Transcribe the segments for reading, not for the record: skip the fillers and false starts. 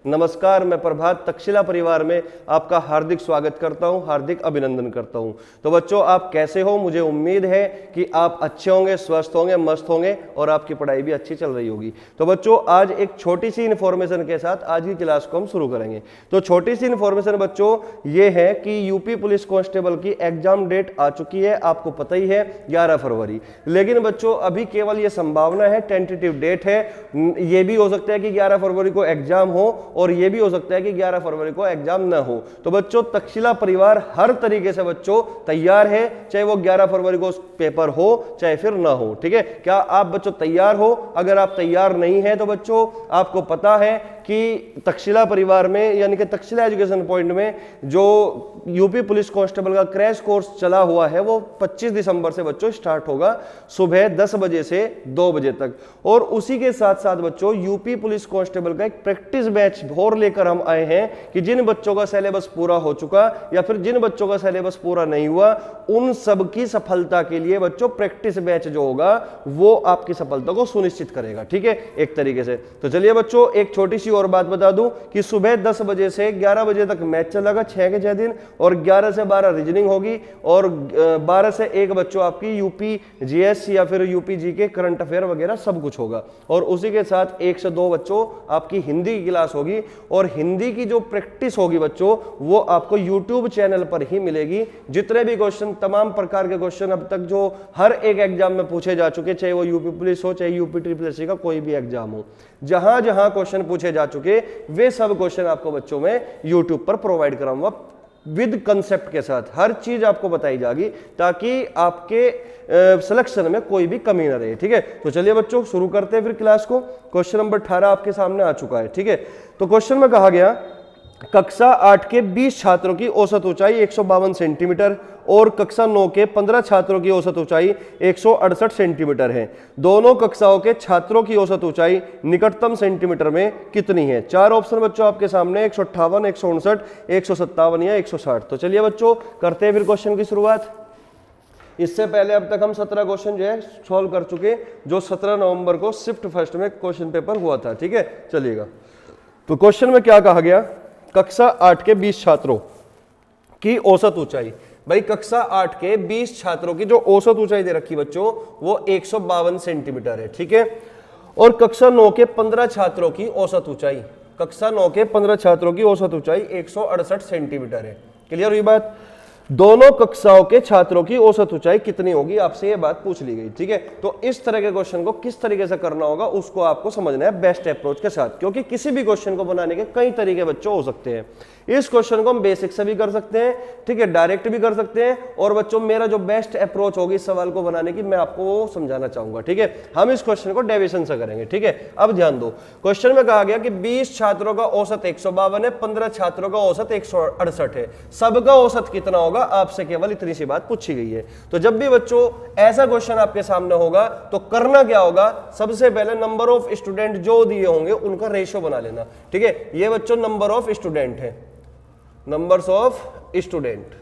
नमस्कार, मैं प्रभात तक्षशिला परिवार में आपका हार्दिक स्वागत करता हूं, हार्दिक अभिनंदन करता हूं। तो बच्चों, आप कैसे हो? मुझे उम्मीद है कि आप अच्छे होंगे, स्वस्थ होंगे, मस्त होंगे और आपकी पढ़ाई भी अच्छी चल रही होगी। तो बच्चों, आज एक छोटी सी इन्फॉर्मेशन के साथ आज की क्लास को हम शुरू करेंगे। तो छोटी सी इन्फॉर्मेशन बच्चों ये है कि यूपी पुलिस कांस्टेबल की एग्जाम डेट आ चुकी है, आपको पता ही है 11 फरवरी। लेकिन बच्चों अभी केवल ये संभावना है, टेंटेटिव डेट है। ये भी हो सकता है कि 11 फरवरी को एग्जाम हो और ये भी हो सकता है कि 11 फरवरी को एग्जाम ना हो। तो बच्चों तक्षशिला परिवार हर तरीके से बच्चों तैयार है, चाहे वो 11 फरवरी को पेपर हो चाहे फिर ना हो। ठीक है, क्या आप बच्चों तैयार हो? अगर आप तैयार नहीं है तो बच्चों आपको पता है कि तक्षशिला परिवार में यानी कि तक्षशिला एजुकेशन पॉइंट में जो यूपी पुलिस कांस्टेबल का क्रैश कोर्स चला हुआ है वो 25 दिसंबर से बच्चों स्टार्ट होगा, सुबह 10 बजे से 2 बजे तक। और उसी के साथ साथ बच्चों यूपी पुलिस कांस्टेबल का एक प्रैक्टिस बैच और लेकर हम आए हैं कि जिन बच्चों का सिलेबस पूरा हो चुका या फिर जिन बच्चों का सिलेबस पूरा नहीं हुआ, उन सब की सफलता के लिए बच्चों प्रैक्टिस बैच जो होगा वो आपकी सफलता को सुनिश्चित करेगा। ठीक है, एक तरीके से। तो चलिए बच्चों, एक छोटी सी और बात बता दूं कि सुबह 10 बजे से 11 बजे तक मैच चलेगा 6 के 6 दिन, और 11 से 12 रीजनिंग होगी, और 12 से 1 बच्चों आपकी यूपी जीएस या फिर यूपी जी के करंट अफेयर वगैरह सब कुछ होगा। और उसी के साथ 1 से 2 बच्चों आपकी हिंदी की क्लास होगी, और हिंदी की जो प्रैक्टिस होगी बच्चों वो आपको यूट्यूब चैनल पर ही मिलेगी। जितने भी क्वेश्चन, तमाम प्रकार के क्वेश्चन अब तक जो हर एक एग्जाम में पूछे जा चुके, चाहे वो यूपी पुलिस हो चाहे यूपी ट्रिपल का कोई भी एग्जाम हो, जहां जहां क्वेश्चन पूछे जा चुके वे सब क्वेश्चन आपको बच्चों में यूट्यूब पर प्रोवाइड कराऊंगा विद कंसेप्ट के साथ। हर चीज आपको बताई जाएगी ताकि आपके सिलेक्शन में कोई भी कमी ना रहे। ठीक है, तो चलिए बच्चों शुरू करते हैं फिर क्लास को। क्वेश्चन नंबर 18 आपके सामने आ चुका है। ठीक है, तो क्वेश्चन में कहा गया कक्षा 8 के 20 छात्रों की औसत ऊंचाई 152 सेंटीमीटर और कक्षा 9 के 15 छात्रों की औसत ऊंचाई 168 सेंटीमीटर है। दोनों कक्षाओं के छात्रों की औसत ऊंचाई निकटतम सेंटीमीटर में कितनी है? 4 ऑप्शन बच्चों आपके सामने, 158, 159, 157 या 160। तो चलिए बच्चों करते हैं फिर क्वेश्चन की शुरुआत। इससे पहले अब तक हम 17 क्वेश्चन जो है सॉल्व कर चुके, जो 17 नवंबर को शिफ्ट फर्स्ट में क्वेश्चन पेपर हुआ था। ठीक है, चलिएगा। तो क्वेश्चन में क्या कहा गया? कक्षा 8 के 20 छात्रों की औसत ऊंचाई। भाई कक्षा 8 के 20 छात्रों की जो औसत ऊंचाई दे रखी बच्चों वो 152 सेंटीमीटर है। ठीक है, और कक्षा 9 के 15 छात्रों की औसत ऊंचाई, कक्षा 9 के 15 छात्रों की औसत ऊंचाई 168 सेंटीमीटर है। क्लियर हुई बात? दोनों कक्षाओं के छात्रों की औसत ऊंचाई कितनी होगी, आपसे ये बात पूछ ली गई। ठीक है, तो इस तरह के क्वेश्चन को किस तरीके से करना होगा उसको आपको समझना है बेस्ट अप्रोच के साथ, क्योंकि किसी भी क्वेश्चन को बनाने के कई तरीके बच्चों हो सकते हैं। इस क्वेश्चन को हम बेसिक से भी कर सकते हैं, ठीक है, डायरेक्ट भी कर सकते हैं, और बच्चों मेरा जो बेस्ट अप्रोच होगी इस सवाल को बनाने की मैं आपको वो समझाना चाहूंगा। ठीक है, हम इस क्वेश्चन को डेविएशन से करेंगे। ठीक है, अब ध्यान दो, क्वेश्चन में कहा गया कि 20 छात्रों का औसत 152 है, 15 छात्रों का औसत 168 है, सबका औसत कितना होगा? आपसे केवल इतनी सी बात पूछी गई है। तो जब भी बच्चों ऐसा क्वेश्चन आपके सामने होगा तो करना क्या होगा? सबसे पहले नंबर ऑफ स्टूडेंट जो दिए होंगे उनका रेशियो बना लेना। ठीक है, ये बच्चों नंबर ऑफ स्टूडेंट है, नंबर्स ऑफ स्टूडेंट,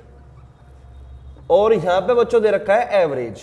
और यहां पे बच्चों दे रखा है एवरेज,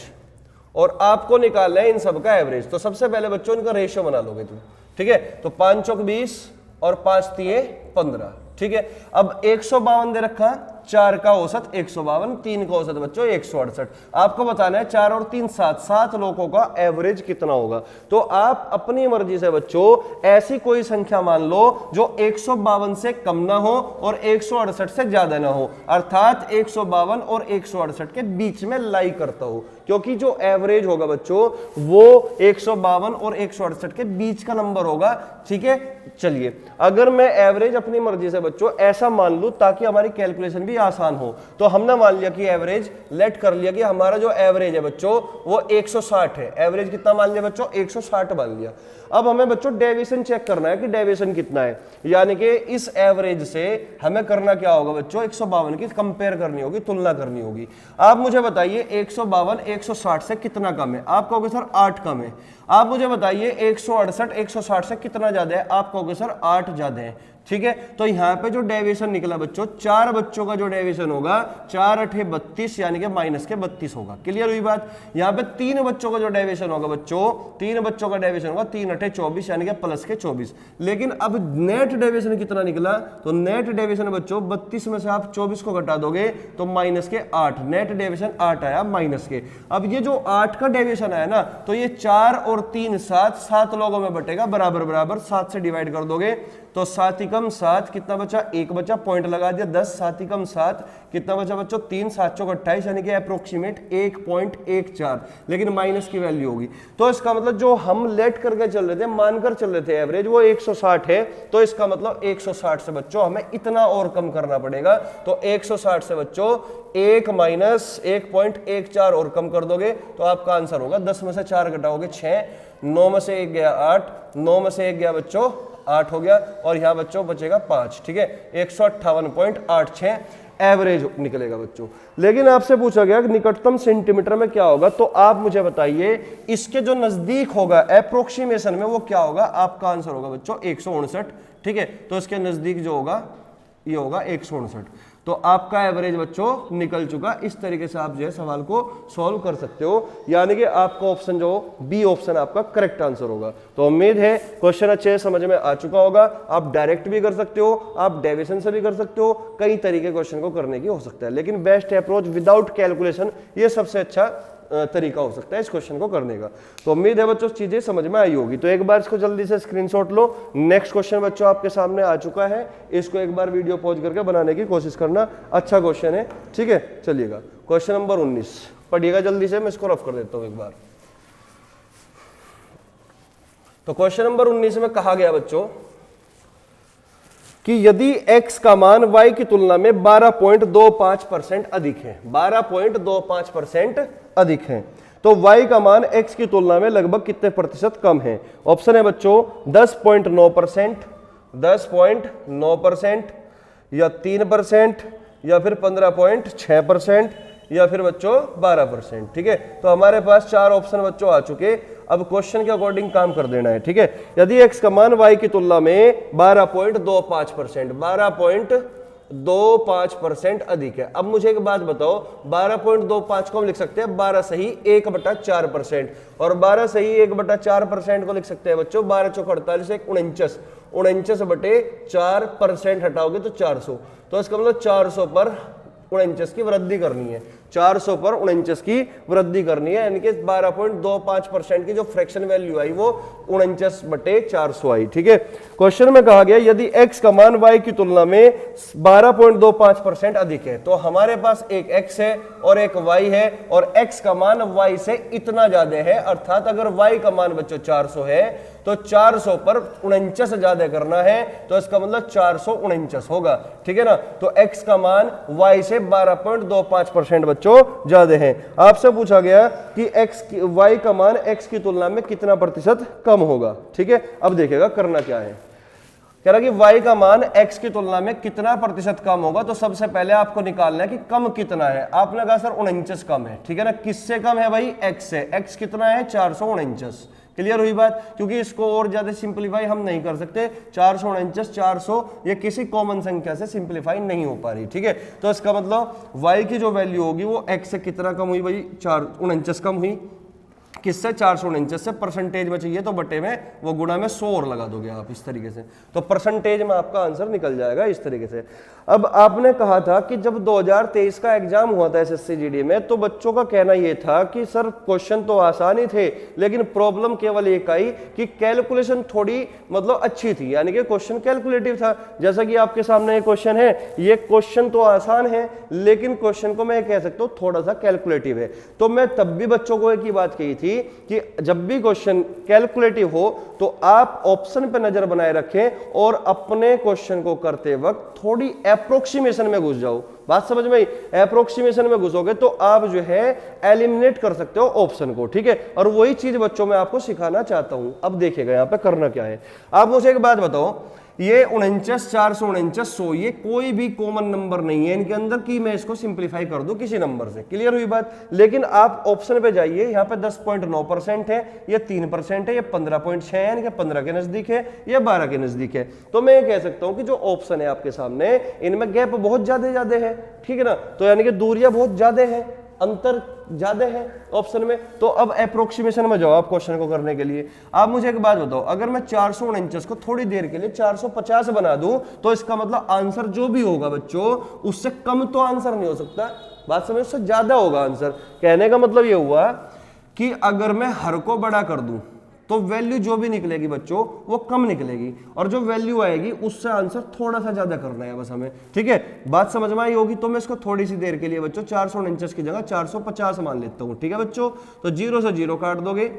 और आपको निकालना है इन सब का एवरेज। तो सबसे पहले बच्चों इनका रेशियो बना लोगे तुम। ठीक है, तो 5 चौक 20 और 5 तिये 15। ठीक है, अब 152 दे रखा, 4 का औसत 152, 3 का औसत बच्चों 168। आपको बताना है 4 और 3 7 लोगों का एवरेज कितना होगा। तो आप अपनी मर्जी से बच्चों ऐसी कोई संख्या मान लो जो 152 से कम ना हो और 168 से ज्यादा ना हो, अर्थात 152 और 168 के बीच में लाई करता हो, क्योंकि जो एवरेज होगा बच्चों वो 152 और 168 के बीच का नंबर होगा। ठीक है, चलिए अगर मैं एवरेज अपनी मर्जी से बच्चों ऐसा मान लूं ताकि हमारी कैलकुलेशन भी आसान हो, तो हमने मान लिया कि एवरेज लेट कर लिया कि हमारा जो एवरेज है बच्चों वो 160 है। एवरेज कितना मान लिया बच्चों? 160 मान लिया। अब हमें बच्चों डेविएशन चेक करना है कि डेविएशन कितना है, यानी कि इस एवरेज से हमें करना क्या होगा बच्चों? 152 की कंपेयर करनी होगी, तुलना करनी होगी। आप मुझे बताइए 152 160 से कितना कम है? आप कहोगे सर 8 कम है। आप मुझे बताइए 168 160 से कितना ज्यादा है? आप कहोगे सर 8 ज्यादा है। ठीक है। तो यहाँ पे जो डेविएशन निकला बच्चों, 4 बच्चों का जो डेविएशन होगा 4 अठे 32 यानी कि माइनस के 32 होगा। क्लियर हुई बात। यहाँ पे 3 बच्चों का जो डेविएशन होगा बच्चों, 3 बच्चों का डेविएशन होगा 3 अठे 24 यानी कि प्लस के 24। लेकिन अब नेट डेविएशन कितना निकला, तो नेट डेविएशन बच्चों 32 में से आप 24 को घटा दोगे तो माइनस के 8, नेट डेविएशन 8 आया माइनस के। अब ये जो 8 का डेविएशन आया ना, तो ये 4 और 3 7 लोगों में बटेगा, बराबर बराबर 7 से डिवाइड कर दोगे तो 7 एकम 7 कितना बचा, 1 बचा, पॉइंट लगा दिया 10, 7 एकम 7 कितना बचा बच्चों, 3 7 चौक 28 यानी कि अप्रोक्सीमेट 1.14, लेकिन माइनस की वैल्यू होगी। तो इसका मतलब जो हम लेट करके चल रहे थे, मानकर चल रहे थे एवरेज, वो 160 है। तो इसका मतलब 160 से बच्चों हमें इतना और कम करना पड़ेगा। तो 160 से बच्चों 1 माइनस 1.14 और कम कर दोगे तो आपका आंसर होगा 10 में से 4 घटाओगे 6, 9 में से 1 गया 8, 9 में से 1 गया बच्चों 8 हो गया, और यहां बच्चों बचेगा 5। ठीक है, 158.86 एवरेज निकलेगा बच्चों। लेकिन आपसे पूछा गया कि निकटतम सेंटीमीटर में क्या होगा, तो आप मुझे बताइए इसके जो नजदीक होगा अप्रोक्सीमेशन में वो क्या होगा। आपका आंसर होगा बच्चों 159। ठीक है, तो इसके नजदीक जो होगा ये होगा 159। तो आपका एवरेज बच्चों निकल चुका। इस तरीके से आप जो है सवाल को सॉल्व कर सकते हो, यानी कि आपका ऑप्शन जो बी ऑप्शन आपका करेक्ट आंसर होगा। तो उम्मीद है क्वेश्चन अच्छे से समझ में आ चुका होगा। आप डायरेक्ट भी कर सकते हो, आप डेविएशन से भी कर सकते हो, कई तरीके क्वेश्चन को करने की हो सकता है, लेकिन बेस्ट अप्रोच विदाउट कैलकुलेशन ये सबसे अच्छा तरीका हो सकता है इस क्वेश्चन को करने का। तो उम्मीद है बच्चों चीजें समझ में आई होगी। तो एक बार इसको जल्दी से स्क्रीनशॉट लो। नेक्स्ट क्वेश्चन बच्चों आपके सामने आ चुका है, इसको एक बार वीडियो पॉज करके बनाने की कोशिश करना, अच्छा क्वेश्चन है। ठीक है, चलिएगा क्वेश्चन नंबर 19 पढ़िएगा जल्दी से, मैं इसको रफ कर देता हूं एक बार। तो क्वेश्चन नंबर 19 में कहा गया बच्चों कि यदि x का मान y की तुलना में 12.25% अधिक है, 12.25% अधिक है, तो y का मान x की तुलना में लगभग कितने प्रतिशत कम है। ऑप्शन है बच्चों 10.9%, 10.9% या 3% या फिर 15.6% या फिर बच्चों 12%। ठीक है, तो हमारे पास 4 ऑप्शन बच्चों आ चुके। अब क्वेश्चन के अकॉर्डिंग काम कर देना है। ठीक है, यदि x का मान y की तुलना में 12.25%, 12.25% अधिक है। अब मुझे एक बात बताओ, 12.25 को हम लिख सकते हैं 12 सही 1/4%, और 12 सही 1/4% को लिख सकते हैं बच्चों 12 चौक 48 1 49, 49/4% हटाओगे तो 400। तो इसका मतलब 400 पर 49 की वृद्धि करनी है, 400 पर 49 की वृद्धि करनी है, यानी कि 12.25% की जो फ्रैक्शन वैल्यू आई वो 49/400 आई। ठीक है, क्वेश्चन में कहा गया यदि x का मान y की तुलना में 12.25% अधिक है, तो हमारे पास एक x है और एक y है, और x का मान y से इतना ज्यादा है, अर्थात अगर y का मान बच्चों 400 है तो 400 पर 49 ज्यादा करना है, तो इसका मतलब 449 होगा। ठीक है ना, तो x का मान y से 12.25% बच्चों ज्यादा है। आपसे पूछा गया कि y का मान x की तुलना में कितना प्रतिशत कम होगा। ठीक है, अब देखिएगा करना क्या है। कह रहा कि y का मान x की तुलना में कितना प्रतिशत कम होगा, तो सबसे पहले आपको निकालना है कि कम कितना है। आपने कहा सर 49 कम है। ठीक है ना, किससे कम है भाई, x से। x कितना है 449। क्लियर हुई बात, क्योंकि इसको और ज्यादा सिंपलीफाई हम नहीं कर सकते। 449 400 ये किसी कॉमन संख्या से सिंपलीफाई नहीं हो पा रही। ठीक है, तो इसका मतलब y की जो वैल्यू होगी वो x से कितना कम हुई भाई, 449 कम हुई। किससे, 449 से। परसेंटेज में चाहिए तो बटे में वो गुणा में 100 और लगा दोगे आप इस तरीके से, तो परसेंटेज में आपका आंसर निकल जाएगा इस तरीके से। अब आपने कहा था कि जब 2023 का एग्जाम हुआ था एसएससी जीडी में, तो बच्चों का कहना यह था कि सर क्वेश्चन तो आसान ही थे, लेकिन प्रॉब्लम केवल एक आई कि कैलकुलेशन थोड़ी मतलब अच्छी थी, यानी कि क्वेश्चन कैलकुलेटिव था। जैसा कि आपके सामने एक क्वेश्चन है, ये क्वेश्चन तो आसान है लेकिन क्वेश्चन को मैं कह सकता हूं थोड़ा सा कैलकुलेटिव है। तो मैं तब भी बच्चों को एक ही बात कही थी कि जब भी क्वेश्चन कैलकुलेटिव हो तो आप ऑप्शन पे नजर बनाए रखें और अपने क्वेश्चन को करते वक्त थोड़ी एप्रोक्सीमेशन में घुस जाओ। बात समझ में आई, एप्रोक्सीमेशन में घुसोगे तो आप जो है एलिमिनेट कर सकते हो ऑप्शन को। ठीक है, और वही चीज बच्चों में आपको सिखाना चाहता हूं। अब देखिएगा यहां पे करना क्या है। आप मुझे एक बात बताओ, ये 49 449 100 ये कोई भी कॉमन नंबर नहीं है इनके अंदर कि मैं इसको सिंपलीफाई कर दूं किसी नंबर से। क्लियर हुई बात। लेकिन आप ऑप्शन पे जाइए, यहाँ पे 10.9% है, ये 3% है, ये 15.6 है, यानी कि 15 के नजदीक है, ये 12 के नजदीक है। तो मैं ये कह सकता हूं कि जो ऑप्शन है आपके सामने इनमें गैप बहुत ज्यादा है, ठीक है ना। तो यानी कि दूरियां बहुत ज्यादा है, अंतर ज्यादा है ऑप्शन में। तो अब अप्रोक्सीमेशन में जाओ आप क्वेश्चन को करने के लिए। आप मुझे एक बात बताओ, अगर मैं 449 को थोड़ी देर के लिए 450 बना दूं तो इसका मतलब आंसर जो भी होगा बच्चों उससे कम तो आंसर नहीं हो सकता, बात समझ, उससे ज्यादा होगा आंसर। कहने का मतलब ये हुआ कि अगर मैं हर को बड़ा कर दूं तो वैल्यू जो भी निकलेगी बच्चों वो कम निकलेगी, और जो वैल्यू आएगी उससे आंसर थोड़ा सा ज्यादा करना है बस हमें, ठीक है। बात समझ में आई होगी। तो मैं इसको थोड़ी सी देर के लिए बच्चों 449 की जगह 450 मान लेता हूं, ठीक है बच्चों। तो 0 से 0 काट दोगे,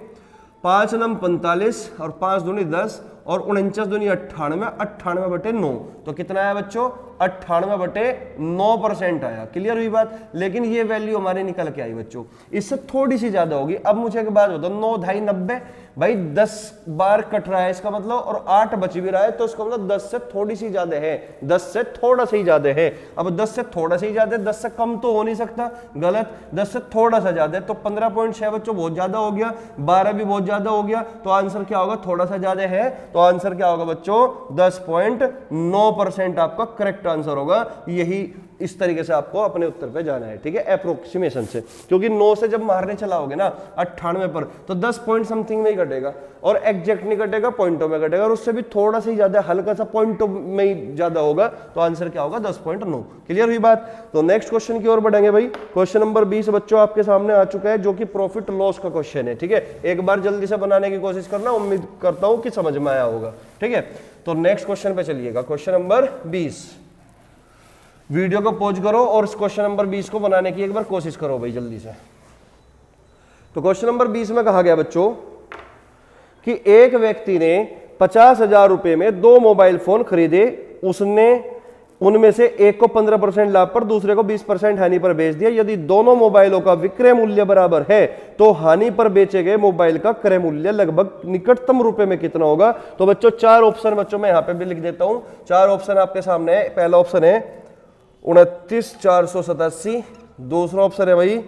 5 नम 45 और 5 दूनी 10 और 49 दूनी 98, 98/9 तो कितना आया बच्चों 98/9% आया। क्लियर हुई बात। लेकिन ये वैल्यू हमारे निकल के आई बच्चों, इससे थोड़ी सी ज्यादा होगी। अब मुझे एक बात बताओ, 9 ढाई 90 भाई 10 बार कट रहा है इसका मतलब, और 8 बच भी रहा है, तो इसका मतलब 10 से थोड़ी सी ज्यादा है, 10 से थोड़ा सा ही ज्यादा है। अब 10 से थोड़ा सा ही ज्यादा है, 10 से कम तो हो नहीं सकता, गलत, 10 से थोड़ा सा ज्यादा है। तो 15.6 बच्चों बहुत ज्यादा हो गया, 12 भी बहुत ज्यादा हो गया, तो आंसर क्या होगा, थोड़ा सा ज्यादा है, तो आंसर क्या होगा बच्चों 10.9% आपका करेक्ट आंसर होगा। यही इस तरीके से आपको अपने उत्तर पे जाना है, ठीक है, अप्रोक्सीमेशन से। क्योंकि 9 से जब मारने चलाओगे ना 98 पर तो 10 पॉइंट समथिंग में ही घटेगा, और एग्जैक्ट नहीं घटेगा, पॉइंटों में घटेगा, और उससे भी थोड़ा सा ही ज्यादा, हल्का सा पॉइंटों में ही ज्यादा होगा, तो आंसर क्या होगा 10.9। क्लियर हुई बात। तो नेक्स्ट क्वेश्चन की ओर बढ़ेंगे भाई। क्वेश्चन नंबर 20 बच्चों आपके सामने आ चुका है, जो कि प्रॉफिट लॉस का क्वेश्चन है, ठीक है। एक बार जल्दी से बनाने की कोशिश करना, उम्मीद करता हूं कि समझ में आया होगा, ठीक है। तो नेक्स्ट क्वेश्चन पे चलिएगा, क्वेश्चन नंबर 20। वीडियो को पॉज करो और इस क्वेश्चन नंबर 20 को बनाने की एक बार कोशिश करो भाई जल्दी से। तो क्वेश्चन नंबर 20 में कहा गया बच्चों कि एक व्यक्ति ने 50,000 रुपए में 2 मोबाइल फोन खरीदे, उसने उनमें से एक को 15% लाभ पर, दूसरे को 20% हानि पर बेच दिया। यदि दोनों मोबाइलों का विक्रय मूल्य बराबर है तो हानि पर बेचे गए मोबाइल का क्रय मूल्य लगभग निकटतम रुपए में कितना होगा। तो बच्चों 4 ऑप्शन बच्चों मैं यहां पे भी लिख देता हूं, 4 ऑप्शन आपके सामने है। पहला ऑप्शन है 29,487, दूसरा ऑप्शन है भाई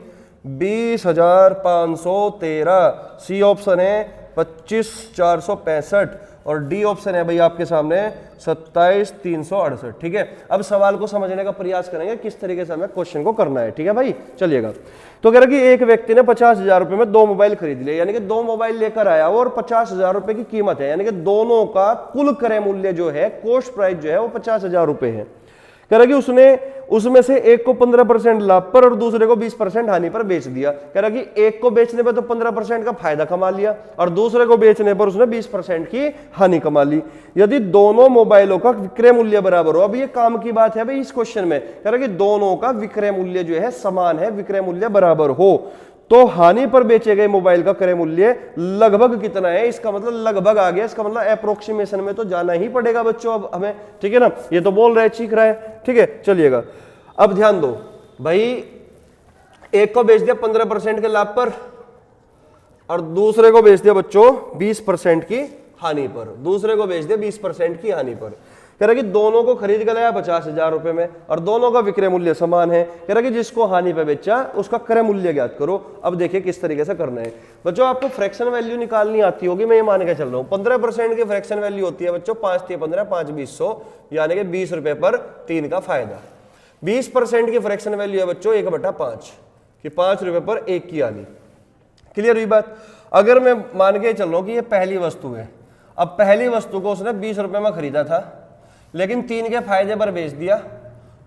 20,513, सी ऑप्शन है 25,465 और डी ऑप्शन है भाई आपके सामने 27,368, ठीक है। अब सवाल को समझने का प्रयास करेंगे किस तरीके से हमें क्वेश्चन को करना है, ठीक है भाई, चलिएगा। तो कह रहा कि एक व्यक्ति ने 50,000 रुपए में 2 मोबाइल खरीद लिए, यानी कि 2 मोबाइल लेकर आया और 50,000 रुपए की कीमत है, यानी कि दोनों का कुल क्रय मूल्य जो है, कॉस्ट प्राइस जो है वो 50,000 रुपए है। कह रहा कि उसने उसमें से एक को 15% लाभ पर और दूसरे को 20% हानि पर बेच दिया। कह रहा कि एक को बेचने पर तो 15% का फायदा कमा लिया और दूसरे को बेचने पर उसने 20% की हानि कमा ली। यदि दोनों मोबाइलों का विक्रय मूल्य बराबर हो, अब ये काम की बात है भाई इस क्वेश्चन में, कह रहा कि दोनों का विक्रय मूल्य जो है समान है, विक्रय मूल्य बराबर हो, तो हानि पर बेचे गए मोबाइल का क्रय मूल्य लगभग कितना है। इसका मतलब लगभग आ गया, इसका मतलब अप्रोक्सीमेशन में तो जाना ही पड़ेगा बच्चों अब हमें, ठीक है ना। ये तो बोल रहा है, चीख रहा है, ठीक है, चलिएगा। अब ध्यान दो भाई, एक को बेच दिया 15% के लाभ पर और दूसरे को बेच दिया बच्चों 20% की हानि पर, दूसरे को बेच दिया 20% की हानि पर। कह रहा कि दोनों को खरीद कर लाया 50,000 रुपए में और दोनों का विक्रय मूल्य समान है। कह रहा कि जिसको हानि पे बेचा उसका क्रय मूल्य ज्ञात करो। अब देखिए किस तरीके से करना है बच्चों, आपको फ्रैक्शन वैल्यू निकालनी आती होगी, मैं ये मान के चल रहा हूँ। 15% की फ्रैक्शन वैल्यू होती है बच्चों 5 × 15 5 20 100, यानी कि 20 रुपए पर 3 का फायदा। 20% की फ्रैक्शन वैल्यू है बच्चों 1/5 कि 5 रुपए पर 1 की हानि। क्लियर हुई बात। अगर मैं मान के चल रहा हूं कि ये पहली वस्तु है, अब पहली वस्तु को उसने 20 रुपए में खरीदा था लेकिन 3 के फायदे पर बेच दिया,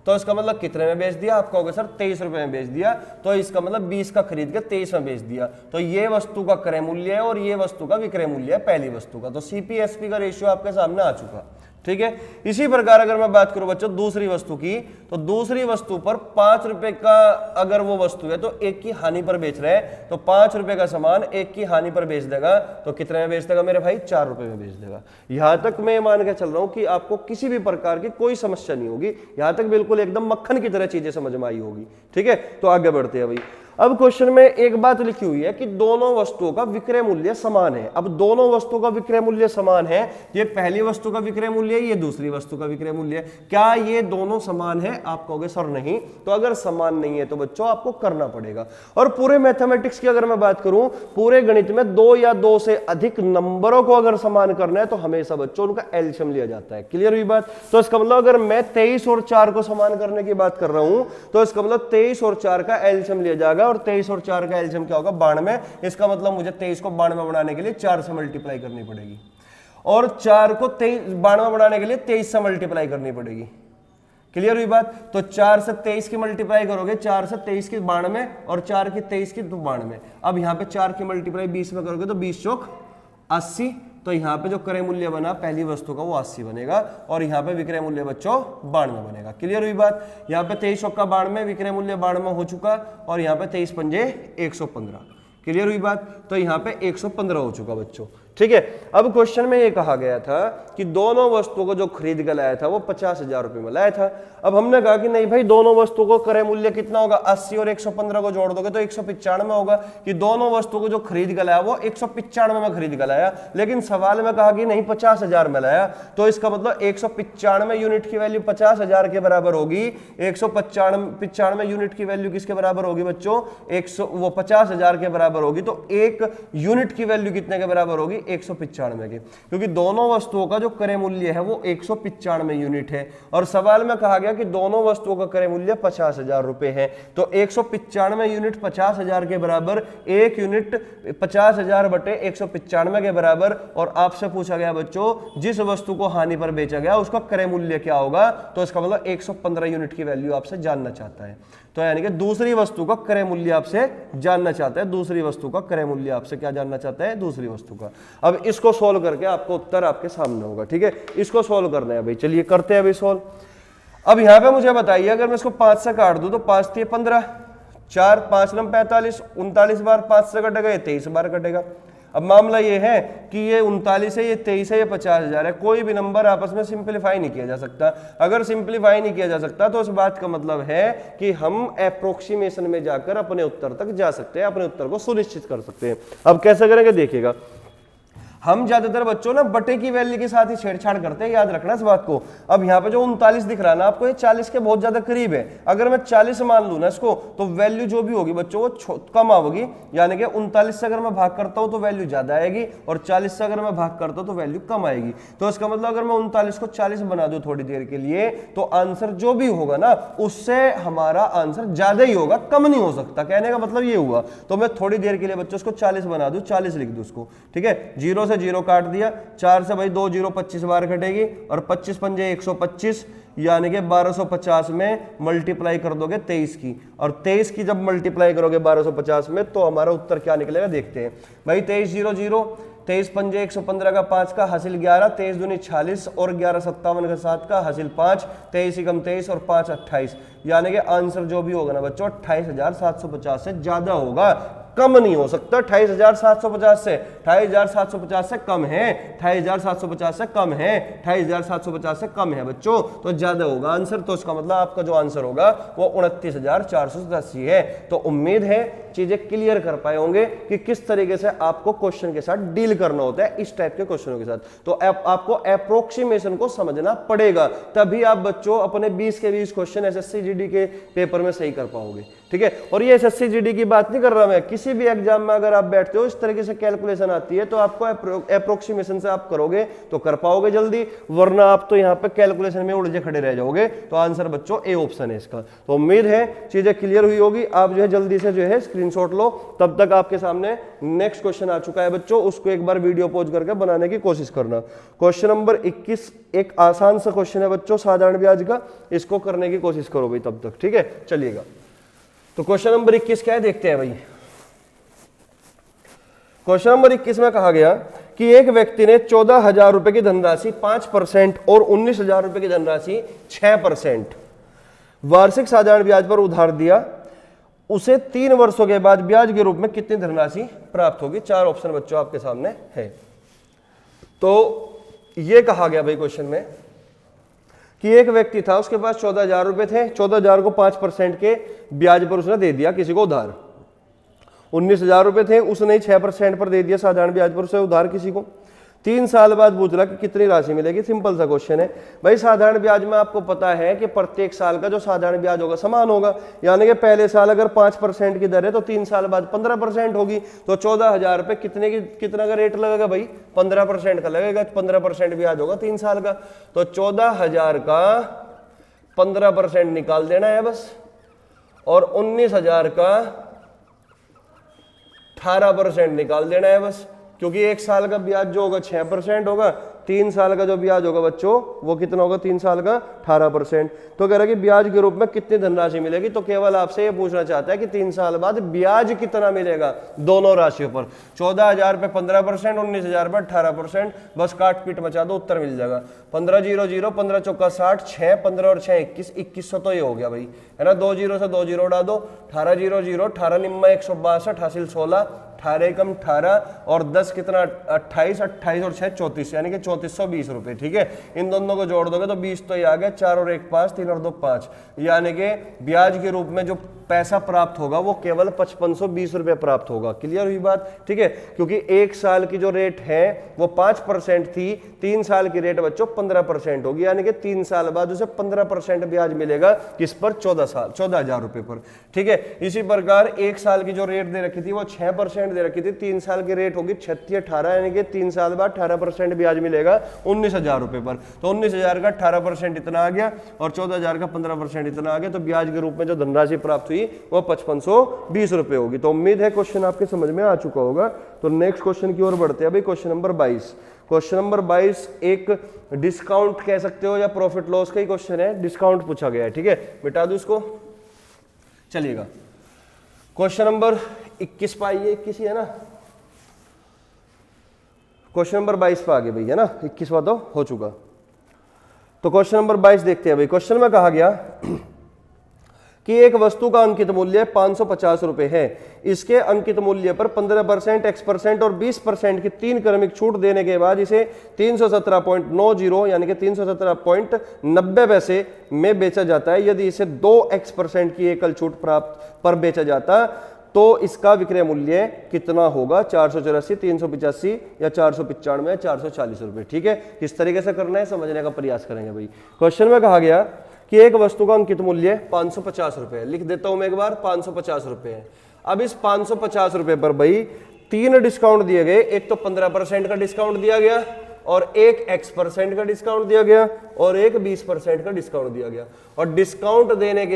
तो इसका मतलब कितने में बेच दिया, आप कहोगे सर 23 रुपए में बेच दिया, तो इसका मतलब 20 का खरीद के 23 में बेच दिया। तो ये वस्तु का क्रय मूल्य है और ये वस्तु का विक्रय मूल्य है पहली वस्तु का। तो सीपीएसपी का रेशियो आपके सामने आ चुका, ठीक है। इसी प्रकार अगर मैं बात करूं बच्चों दूसरी वस्तु की, तो दूसरी वस्तु पर 5 रुपए का अगर वो वस्तु है तो 1 की हानि पर बेच रहे हैं, तो 5 रुपए का सामान 1 की हानि पर बेच देगा, तो कितने में बेच देगा मेरे भाई, 4 रुपए में बेच देगा। यहां तक मैं मान के चल रहा हूं कि आपको किसी भी प्रकार की कोई समस्या नहीं होगी, यहां तक बिल्कुल एकदम मक्खन की तरह चीजें समझ में आई होगी, ठीक है। तो आगे बढ़ते हैं भाई। अब क्वेश्चन में एक बात लिखी हुई है कि दोनों वस्तुओं का विक्रय मूल्य समान है। अब दोनों वस्तुओं का विक्रय मूल्य समान है, ये पहली वस्तु का विक्रय मूल्य है, ये दूसरी वस्तु का विक्रय मूल्य है, क्या ये दोनों समान है? आप कहोगे सर नहीं। तो अगर समान नहीं है तो बच्चों आपको करना पड़ेगा। और पूरे मैथमेटिक्स की अगर मैं बात करूं, पूरे गणित में 2 या 2 से अधिक नंबरों को अगर समान करना है तो हमेशा बच्चों उनका एलसीएम लिया जाता है। क्लियर हुई बात? तो इसका मतलब अगर मैं 23 और 4 को समान करने की बात कर रहा हूं तो इसका मतलब 23 और 4 का एलसीएम लिया जाएगा, और 23 और 4 का एलसीएम क्या होगा? 92। इसका मतलब मुझे 23 को 92 बनाने के लिए 4 से मल्टीप्लाई करनी पड़ेगी, और 4 को 92 बनाने के लिए 23 से मल्टीप्लाई करनी पड़ेगी। क्लियर हुई बात? तो 4 से 23 की मल्टीप्लाई करोगे, 4 से 23 की 92 और 4 की 23 की 92। अब यहाँ पे 4 की मल्टीप्लाई 20 में करोगे तो 20 चौक 80। तो यहाँ पे जो क्रय मूल्य बना पहली वस्तु का वो 80 बनेगा, और यहाँ पे विक्रय मूल्य बच्चों 92 बनेगा। क्लियर हुई बात? यहाँ पे 23 चौका 92, विक्रय मूल्य 92 हो चुका, और यहाँ पे 23 पंजे 115। क्लियर हुई बात? तो यहाँ पे 115 हो चुका बच्चों। ठीक है। अब क्वेश्चन में ये कहा गया था कि दोनों वस्तुओं को जो खरीद कर लाया था वो 50,000 रुपए में लाया था। अब हमने कहा कि नहीं भाई, दोनों वस्तुओं को क्रय मूल्य कितना होगा? 80 और 115 को जोड़ दोगे तो 195 होगा, कि दोनों वस्तुओं को जो खरीद कर लाया वो 195 में खरीद कर लाया। लेकिन सवाल में कहा कि नहीं 50,000 में लाया, तो इसका मतलब 195 यूनिट की वैल्यू 50,000 के बराबर होगी। 195 यूनिट की वैल्यू किसके बराबर होगी बच्चों? 50,000 के बराबर होगी। तो एक यूनिट की वैल्यु कितने के बराबर होगी? 195 के, क्योंकि दोनों वस्तुओं का जो क्रय मूल्य है वो 195 यूनिट है, और सवाल में कहा गया कि दोनों वस्तुओं का क्रय मूल्य 50,000 रुपए है। तो 195 यूनिट 50,000 के बराबर, एक यूनिट 50,000 बटे 195 के बराबर। और आपसे पूछा गया बच्चों जिस वस्तु को हानि पर बेचा गया उसका क्रय मूल्य क्या होगा? तो इसका मतलब 115 यूनिट की वैल्यू आपसे जानना चाहता है। तो यानी कि दूसरी वस्तु का क्रय मूल्य आपसे जानना चाहता है, दूसरी वस्तु का क्रय मूल्य आपसे क्या जानना चाहता है? दूसरी वस्तु का। अब इसको सोल्व करके आपको उत्तर आपके सामने होगा। ठीक है, इसको सोल्व करना है भाई। चलिए करते हैं अभी सोल्व। अब यहां पे मुझे बताइए, अगर मैं इसको 5 से काट दूं तो 5 × 15, 4 5 × 45, 39 बार 5 से कटेगा, ये 23 बार कटेगा। अब मामला ये है कि ये 39 है, ये 23 है, ये 50,000 है। कोई भी नंबर आपस में सिंपलीफाई नहीं किया जा सकता। अगर सिंपलीफाई नहीं किया जा सकता तो इस बात का मतलब है कि हम अप्रोक्सीमेशन में जाकर अपने उत्तर तक जा सकते हैं, अपने उत्तर को सुनिश्चित कर सकते हैं। अब कैसे करेंगे देखिएगा। हम ज्यादातर बच्चों ना बटे की वैल्यू के साथ ही छेड़छाड़ करते हैं, याद रखना इस बात को। अब यहाँ पे जो 39 दिख रहा है ना आपको, ये 40 के बहुत ज्यादा करीब है। अगर मैं 40 मान लूं ना इसको, तो वैल्यू जो भी होगी बच्चों वो कम आएगी। यानी कि 39 से अगर मैं भाग करता हूं तो वैल्यू ज्यादा आएगी, और 40 से अगर मैं भाग करता हूं तो वैल्यू कम आएगी। तो इसका मतलब अगर मैं 39 को 40 बना दूं थोड़ी देर के लिए, तो आंसर जो भी होगा ना उससे हमारा आंसर ज्यादा ही होगा, कम नहीं हो सकता। कहने का मतलब ये हुआ। तो मैं थोड़ी देर के लिए बच्चों उसको 40 बना दूं, 40 लिख दूं उसको। ठीक है, 0 से 0 काट दिया, 4 से भाई 2 0 25 बार कटेगी, और 25 पंजे 125, यानी कि 1250 में मल्टीप्लाई कर दोगे 23 की, और 23 की जब मल्टीप्लाई करोगे 1250 में तो हमारा उत्तर क्या निकलेगा देखते हैं भाई। 23 0 0, 23 पंजे 115 का 5 का हासिल 11, 23 दूनी 46 और 11 57 का 7 का हासिल 5, 23 एकम 23 और 5 28, यानी कि आंसर जो भी होगा ना बच्चों 28,750 से ज्यादा होगा, कम नहीं हो सकता। 28,750 से 28,750 से कम है, 28,750 से कम है, 28,750 से कम है बच्चों, तो ज्यादा होगा आंसर। तो इसका मतलब आपका जो आंसर होगा वो 29,487 है। तो उम्मीद है चीजें क्लियर कर पाए होंगे कि किस तरीके से आपको क्वेश्चन के साथ डील करना होता है इस टाइप के क्वेश्चनों के साथ। तो आपको अप्रोक्सीमेशन को समझना पड़ेगा, तभी आप बच्चों अपने 20 के 20 क्वेश्चन एसएससी जीडी के पेपर में सही कर पाओगे। ठीक है, और ये एसएससी जीडी की बात नहीं कर रहा मैं, किसी भी एग्जाम में अगर आप बैठते हो इस तरीके से कैलकुलेशन आती है तो आपको अप्रोक्सीमेशन से आप करोगे तो कर पाओगे जल्दी, वरना आप तो यहाँ पे कैलकुलेशन में उलझे खड़े रह जाओगे। तो आंसर बच्चों ए ऑप्शन है इसका। तो उम्मीद है चीजें क्लियर हुई होगी। आप जो है जल्दी से जो है स्क्रीनशॉट लो, तब तक आपके सामने नेक्स्ट क्वेश्चन आ चुका है बच्चों, उसको एक बार वीडियो पॉज करके बनाने की कोशिश करना। क्वेश्चन नंबर 21 एक आसान सा क्वेश्चन है बच्चों, साधारण ब्याज का, इसको करने की कोशिश करो भाई तब तक। ठीक है, चलिएगा। तो क्वेश्चन नंबर 21 क्या है देखते हैं भाई। क्वेश्चन नंबर 21 में कहा गया कि एक व्यक्ति ने 14,000 रुपए की धनराशि 5% और 19,000 रुपए की धनराशि 6% वार्षिक साधारण ब्याज पर उधार दिया। उसे 3 वर्षों के बाद ब्याज के रूप में कितनी धनराशि प्राप्त होगी? 4 ऑप्शन बच्चों आपके सामने है। तो यह कहा गया भाई क्वेश्चन में कि एक व्यक्ति था, उसके पास 14,000 रुपए थे, 14,000 को 5% के ब्याज पर उसने दे दिया किसी को उधार। 19,000 रुपए थे, उसने 6% पर दे दिया साधारण ब्याज पर उसे उधार किसी को। 3 साल बाद पूछ रहा कि कितनी राशि मिलेगी। सिंपल सा क्वेश्चन है भाई। साधारण ब्याज में आपको पता है कि प्रत्येक साल का जो साधारण ब्याज होगा समान होगा, यानी कि पहले साल अगर 5% की दर है तो 3 साल बाद 15% होगी। तो 14,000 रुपए कितना का रेट लगेगा भाई? 15% का लगेगा। 15% ब्याज होगा 3 साल का। तो 14,000 का 15% निकाल देना है बस, और 19,000 का 18% निकाल देना है बस, क्योंकि 1 साल का ब्याज जो होगा 6% होगा, 3 साल का जो ब्याज होगा बच्चों वो कितना होगा? 3 साल का 18%। तो कह रहा है कि ब्याज के रूप में कितनी धनराशि मिलेगी। तो केवल आपसे ये पूछना चाहता है कि 3 साल बाद ब्याज कितना मिलेगा दोनों राशियों पर। 14,000 पे 15%, 19,000 पे 18%। बस काट पीट मचा दो, उत्तर मिल जाएगा। 15 0 0, 15 चौका 60, 6 15 और 6 21, 2100 तो ये हो गया भाई, है ना। 2 0 से 2 0 उड़ा दो, 18 0 0, 18 निम्मा 162, हासिल 16, 18 एकम 18 और 10 कितना? 28, 28 और 6 34, यानी कि 3420 रुपए। ठीक है, इन दोनों को जोड़ दोगे तो 20 तो ये आ गया, 4 और 1 5, 3 और 2 5, यानी कि ब्याज के रूप में जो पैसा प्राप्त होगा वो केवल 5520 रुपए प्राप्त होगा। क्लियर हुई बात? ठीक है, क्योंकि 1 साल की जो रेट है वो 5% थी, 3 साल की रेट बच्चों 15% होगी, यानी कि 3 साल बाद उसे 15% ब्याज मिलेगा। किस पर? 14,000 रुपए पर। ठीक है, इसी प्रकार 1 साल की जो रेट दे रखी थी वो 6% दे रखी थी, 3 साल की रेट होगी 36 18, यानी कि 3 साल बाद 18% ब्याज मिलेगा 19,000 रुपए पर। तो 19,000 का 18% इतना आ गया और 14,000 का 15% इतना आ गया। तो ब्याज के रूप में जो धनराशि प्राप्त हुई वो 5520 रुपए होगी। तो उम्मीद है क्वेश्चन आपके समझ में आ चुका होगा। तो नेक्स्ट क्वेश्चन की ओर बढ़ते हैं भाई। Question number 22। क्वेश्चन नंबर 22 एक डिस्काउंट कह सकते हो या प्रॉफिट लॉस का ही क्वेश्चन है, डिस्काउंट पूछा गया है। ठीक है, मिटा दो इसको, चलिएगा। क्वेश्चन नंबर 21 पर आइए, 21 ही है ना। क्वेश्चन नंबर 22 पे आगे भाई, है ना। 21वां तो हो चुका। तो क्वेश्चन नंबर 22 देखते हैं भाई। क्वेश्चन में कहा गया कि एक वस्तु का अंकित मूल्य 550 रुपए है। इसके अंकित मूल्य पर 15%, X% और 20% की 3 क्रमिक छूट देने के बाद इसे 317.90 यानी कि 317.90 पैसे में बेचा जाता है। यदि इसे 2% की एकल छूट प्राप्त पर बेचा जाता तो इसका विक्रय मूल्य कितना होगा? 484, 385 या 495 या 440 रुपए। ठीक है, किस तरीके से करना है समझने का प्रयास करेंगे भाई। क्वेश्चन में कहा गया कि एक वस्तु का अंकित मूल्य 550 रुपए है। लिख देता हूं मैं एक बार, 550 रुपए है। अब इस 550 रुपए पर भाई 3 डिस्काउंट दिए गए। एक तो 15% का डिस्काउंट दिया गया, और एक X% का डिस्काउंट दिया गया, और एक 20% का डिस्काउंट दिया गया। और डिस्काउंट देने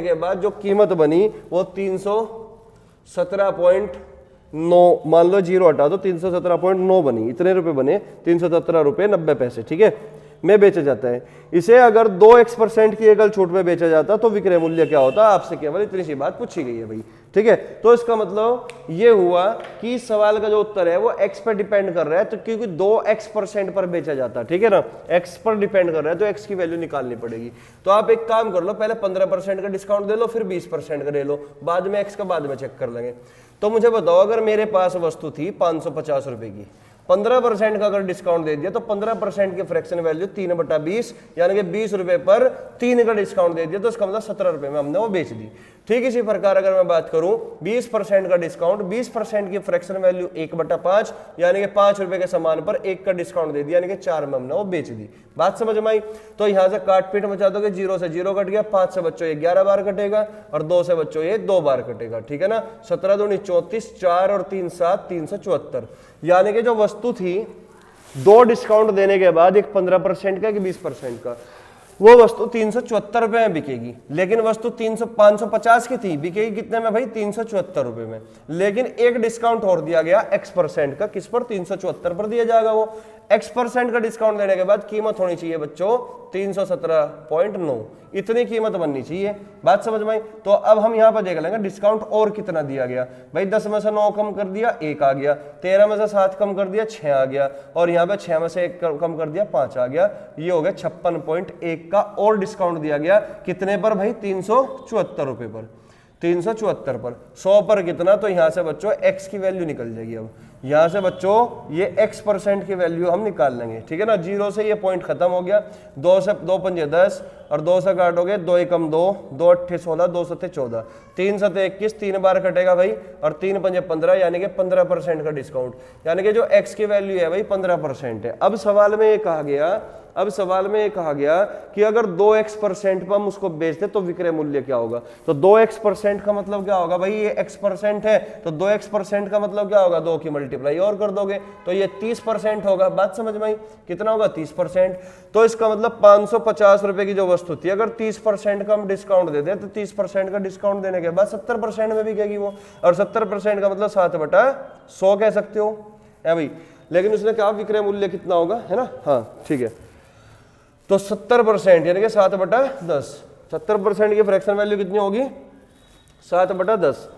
के बाद जो कीमत बनी वो 317.9, मान लो 0 हटा दो, 317.9 बनी। इतने रुपए बने, 317 रुपए 90 पैसे। ठीक है, में बेचा जाता है। इसे अगर 2% की एकल छूट में बेचा जाता तो विक्रय मूल्य क्या होता? आपसे केवल इतनी सी बात पूछी गई है भाई। ठीक है, तो इसका मतलब ये हुआ कि इस सवाल का जो उत्तर है वो X पर डिपेंड कर रहा है, तो क्योंकि 2% पर बेचा जाता है। ठीक है ना, X पर डिपेंड कर रहा है तो X की वैल्यू निकालनी पड़ेगी। तो आप एक काम कर लो, पहले 15% का डिस्काउंट दे लो, फिर 20% का दे लो, बाद में X का बाद में चेक कर लेंगे। तो मुझे बताओ, अगर मेरे पास वस्तु थी 550 रुपए की, 15% का अगर डिस्काउंट दे दिया तो 15% की फ्रैक्शन वैल्यू 3/20, यानी कि 20 रुपए पर 3 का डिस्काउंट दे दिया तो इसका मतलब 17 रुपए में हमने वो बेच दी। ठीक इसी प्रकार अगर मैं बात करूं 20% का डिस्काउंट, 20% की फ्रैक्शन वैल्यू 1/5, यानी कि 5 रुपए के सामान पर 1 का डिस्काउंट दे दिया, यानी कि 4 में हमने वो बेच दी। बात समझ में आई? तो यहां से काट पीट मचा दोगे, 0 से 0 कट गया, 5 से बच्चों ये 11 बार कटेगा, और 2 से बच्चों ये 2 बार कटेगा। ठीक है ना, 17 दूनी 34, 4 और 3 7, 374, यानी कि जो वस्तु थी 2 डिस्काउंट देने के बाद, एक 15% का, एक 20% का, वो वस्तु 374 रुपए में बिकेगी। लेकिन वस्तु 550 की थी, बिकेगी कितने में भाई? 374 रुपए में। लेकिन एक डिस्काउंट और दिया गया X% का, किस पर? 374 पर दिया जाएगा वो। X% का डिस्काउंट देने के बाद कीमत होनी चाहिए बच्चों 317.9, इतनी कीमत बननी चाहिए। बात समझ में आई? तो अब हम यहां पर देख लेंगे डिस्काउंट और कितना दिया गया भाई। 10 में से 9 कम कर दिया, 1 आ गया। 13 में से 7 कम कर दिया, 6 आ गया। और यहाँ पे 6 में से 1 कम कर दिया, 5 आ गया। ये हो गया 56.1 का और डिस्काउंट दिया गया। कितने पर भाई? 374 रुपए पर। 374 पर 100 पर कितना? तो यहां से बच्चों X की वैल्यू निकल जाएगी। अब यहां से बच्चों ये X% की वैल्यू हम निकाल लेंगे। ठीक है ना, 0 से ये पॉइंट खत्म हो गया। 2 से 2 पंजे 10 और 2 से काटोगे 2 एकम 2, 2 अट्ठे 16, 2 सत्ते 14, 3 सत्ते 21, 3 बार कटेगा भाई और 3 पंजे 15, यानी कि 15% का डिस्काउंट, यानी कि जो x की वैल्यू है भाई 15% है। अब सवाल में ये कहा गया कि अगर 2x% पर हम उसको बेचते तो विक्रय मूल्य क्या होगा। तो 2x% का मतलब क्या होगा भाई, ये x% है तो 2x% का मतलब क्या होगा, 2 की मल्टीप्लाई और कर दोगे तो ये 30% होगा। बात समझ में आई, कितना होगा 30%। तो इसका मतलब 550 रुपए की जो वस्तु थी, अगर 30% का हम डिस्काउंट दे दें तो 30% का डिस्काउंट देने के बाद 70% में बिकेगी वो, और 70% का मतलब 7/100 कह सकते हो है भाई। लेकिन उसने कहा विक्रय मूल्य कितना होगा, है ना। हाँ ठीक है, तो 70% यानी कि 7/10, 70% की फ्रैक्शन वैल्यू कितनी होगी 7/10,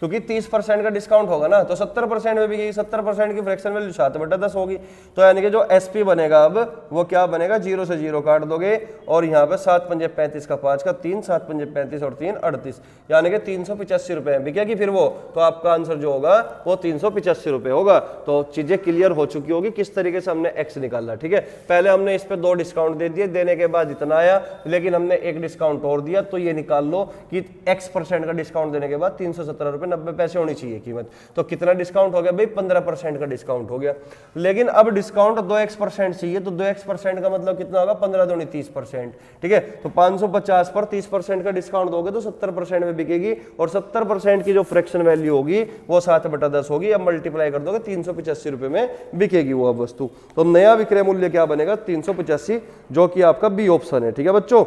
क्योंकि 30% का डिस्काउंट होगा ना, तो 70% में भी 70% की फ्रैक्शन वैल्यू 7/10 होगी। तो यानी कि जो एसपी बनेगा अब वो क्या बनेगा, 0 से 0 काट दोगे और यहाँ पे 7 पंजे 35 का 5 का 3, 7 पंजे 35 और 3 38, यानी कि 385 रुपए में बिकेगी फिर वो। तो आपका आंसर जो होगा वो 385 रुपए होगा। तो चीजें क्लियर हो चुकी होगी किस तरीके से हमने एक्स निकाला। ठीक है, पहले हमने इस पे 2 डिस्काउंट दे दिए, देने के बाद इतना आया, लेकिन हमने 1 डिस्काउंट और दिया, तो ये निकाल लो कि x% का डिस्काउंट देने के बाद 317 रुपए 90 पैसे होनी चाहिए कीमत। तो कितना डिस्काउंट हो गया भाई, 15% का डिस्काउंट हो गया। लेकिन अब डिस्काउंट 2x% चाहिए, तो 2x% का मतलब कितना होगा, 15 दूनी 30%। ठीक है, तो 550 पर 30% का डिस्काउंट दोगे तो 70% में बिकेगी, और 70% की जो फ्रैक्शन वैल्यू होगी वो 7/10 होगी। अब मल्टीप्लाई कर दोगे 385 रुपए में बिकेगी वो अब वस्तु। तो नया विक्रय मूल्य क्या बनेगा, 385, जो कि आपका बी ऑप्शन है। ठीक है बच्चों,